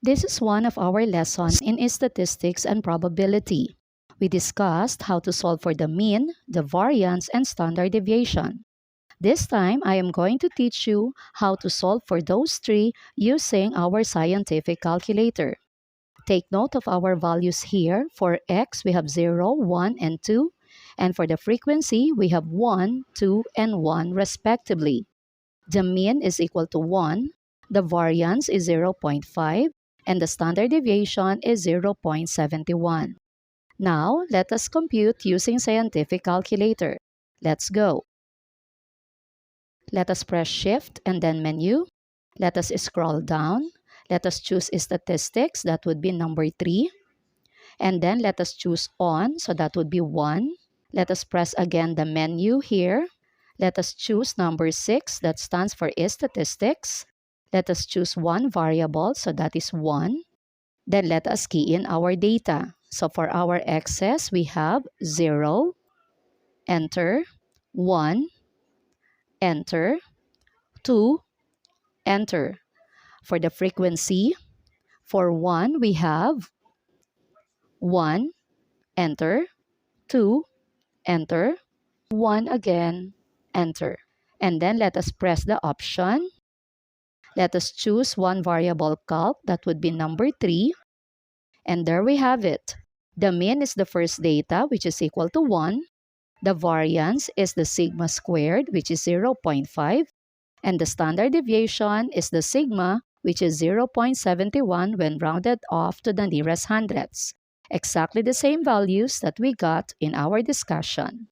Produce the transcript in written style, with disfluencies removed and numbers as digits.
This is one of our lessons in statistics and probability. We discussed how to solve for the mean, the variance, and standard deviation. This time, I am going to teach you how to solve for those three using our scientific calculator. Take note of our values here. For x, we have 0, 1, and 2. And for the frequency, we have 1, 2, and 1 respectively. The mean is equal to 1, the variance is 0.5, and the standard deviation is 0.71. Now, let us compute using scientific calculator. Let's go. Let us press Shift and then Menu. Let us scroll down. Let us choose Statistics, that would be number 3. And then let us choose On, so that would be 1. Let us press again the menu here. Let us choose number 6, that stands for Statistics. Let us choose one variable, so that is 1. Then let us key in our data. So for our x's, we have 0, enter, 1, enter, 2, enter. For the frequency, for 1, we have 1, enter, 2, enter, 1 again, enter. And then let us press the option. Let us choose one variable calc, that would be number 3. And there we have it. The mean is the first data, which is equal to 1. The variance is the sigma squared, which is 0.5. And the standard deviation is the sigma, which is 0.71 when rounded off to the nearest hundredths. Exactly the same values that we got in our discussion.